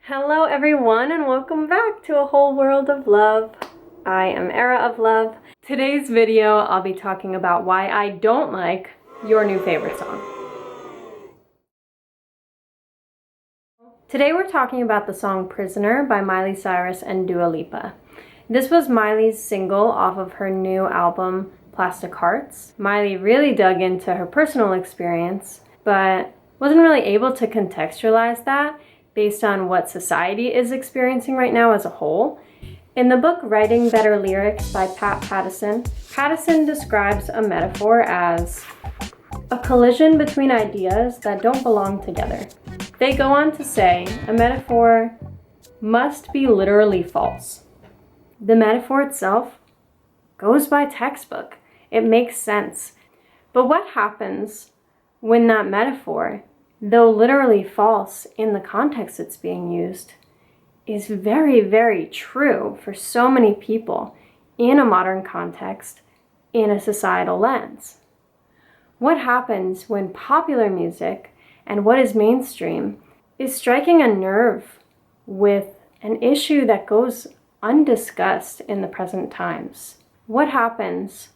Hello everyone and welcome back to A Whole World of Love. I am Era of Love. Today's video I'll be talking about why I don't like your new favorite song. Today we're talking about the song Prisoner by Miley Cyrus and Dua Lipa. This was Miley's single off of her new album Plastic Hearts. Miley really dug into her personal experience, but wasn't really able to contextualize that based on what society is experiencing right now as a whole. In the book Writing Better Lyrics by Pattison describes a metaphor as a collision between ideas that don't belong together. They go on to say a metaphor must be literally false. The metaphor itself goes by textbook. It makes sense. But what happens when that metaphor, though literally false in the context it's being used, is very, very true for so many people in a modern context, in a societal lens? What happens when popular music and what is mainstream is striking a nerve with an issue that goes undiscussed in the present times? What happens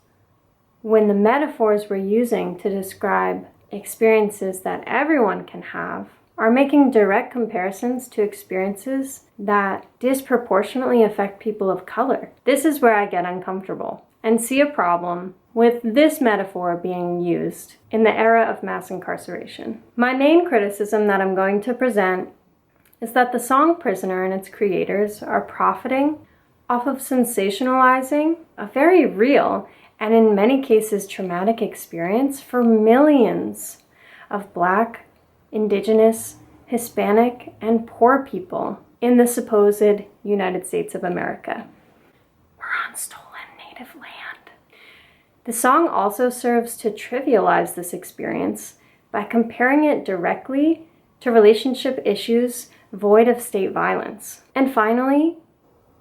when the metaphors we're using to describe experiences that everyone can have are making direct comparisons to experiences that disproportionately affect people of color? This is where I get uncomfortable and see a problem with this metaphor being used in the era of mass incarceration. My main criticism that I'm going to present is that the song Prisoner and its creators are profiting off of sensationalizing a very real and in many cases traumatic experience for millions of Black, Indigenous, Hispanic, and poor people in the supposed United States of America. We're on stolen native land. The song also serves to trivialize this experience by comparing it directly to relationship issues void of state violence. And finally,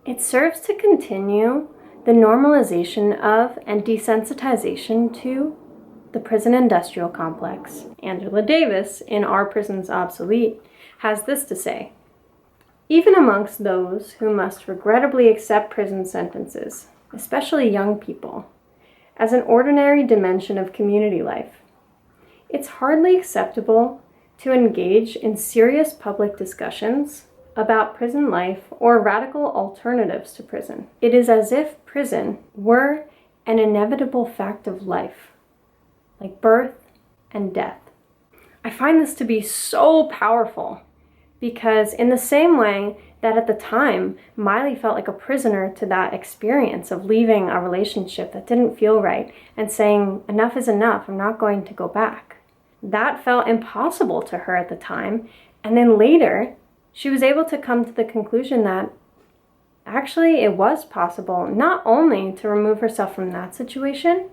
it serves to continue the normalization of and desensitization to the prison industrial complex. Angela Davis, in Are Prisons Obsolete, has this to say: even amongst those who must regrettably accept prison sentences, especially young people, as an ordinary dimension of community life, it's hardly acceptable to engage in serious public discussions about prison life or radical alternatives to prison. It is as if prison were an inevitable fact of life, like birth and death. I find this to be so powerful because in the same way that at the time Miley felt like a prisoner to that experience of leaving a relationship that didn't feel right and saying, enough is enough, I'm not going to go back. That felt impossible to her at the time, and then later she was able to come to the conclusion that actually it was possible not only to remove herself from that situation,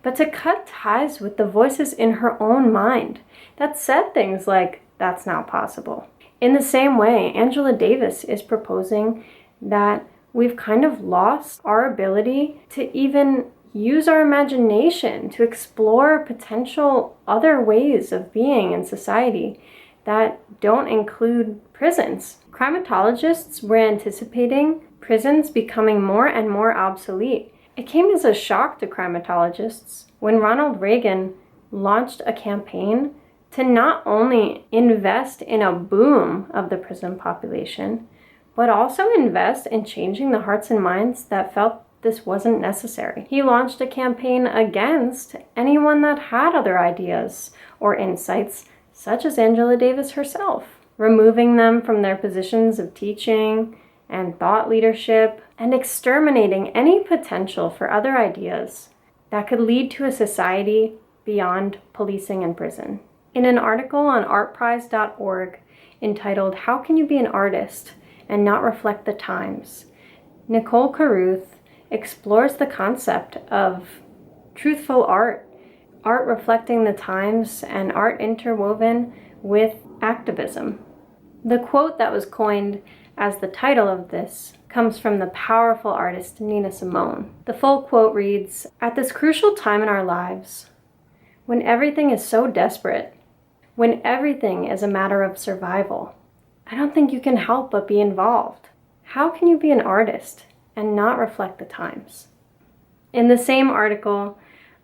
but to cut ties with the voices in her own mind that said things like, that's not possible. In the same way, Angela Davis is proposing that we've kind of lost our ability to even use our imagination to explore potential other ways of being in society that don't include prisons. Crimatologists were anticipating prisons becoming more and more obsolete. It came as a shock to crimatologists when Ronald Reagan launched a campaign to not only invest in a boom of the prison population, but also invest in changing the hearts and minds that felt this wasn't necessary. He launched a campaign against anyone that had other ideas or insights, such as Angela Davis herself, removing them from their positions of teaching and thought leadership, and exterminating any potential for other ideas that could lead to a society beyond policing and prison. In an article on artprize.org entitled "How Can You Be an Artist and Not Reflect the Times?", Nicole Carruth explores the concept of truthful art, art reflecting the times, and art interwoven with activism. The quote that was coined as the title of this comes from the powerful artist Nina Simone. The full quote reads, "At this crucial time in our lives, when everything is so desperate, when everything is a matter of survival, I don't think you can help but be involved. How can you be an artist and not reflect the times? In the same article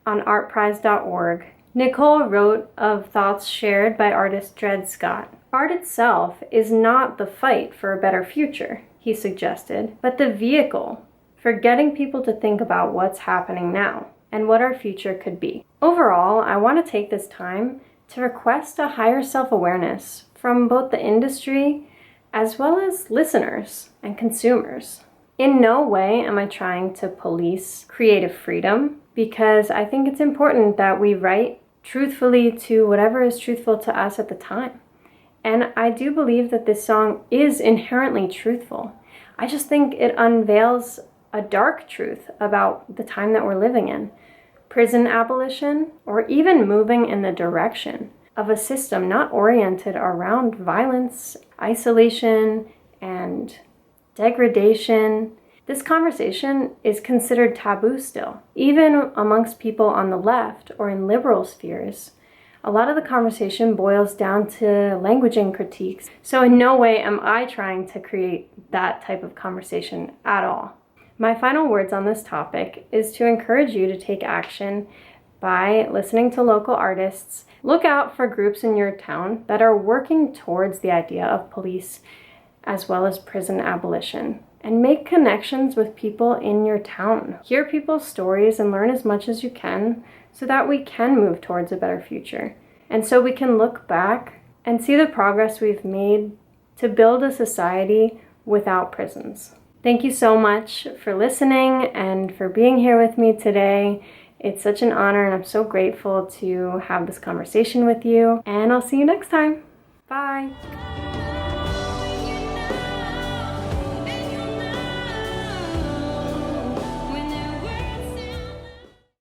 on artprize.org, Nicole wrote of thoughts shared by artist Dred Scott. Art itself is not the fight for a better future, he suggested, but the vehicle for getting people to think about what's happening now and what our future could be. Overall, I want to take this time to request a higher self-awareness from both the industry as well as listeners and consumers. In no way am I trying to police creative freedom, because I think it's important that we write truthfully to whatever is truthful to us at the time. And I do believe that this song is inherently truthful. I just think it unveils a dark truth about the time that we're living in. Prison abolition, or even moving in the direction of a system not oriented around violence, isolation, and degradation. This conversation is considered taboo still. Even amongst people on the left or in liberal spheres, a lot of the conversation boils down to languaging critiques. So in no way am I trying to create that type of conversation at all. My final words on this topic is to encourage you to take action by listening to local artists. Look out for groups in your town that are working towards the idea of police as well as prison abolition. And make connections with people in your town. Hear people's stories and learn as much as you can so that we can move towards a better future. And so we can look back and see the progress we've made to build a society without prisons. Thank you so much for listening and for being here with me today. It's such an honor and I'm so grateful to have this conversation with you. And I'll see you next time. Bye.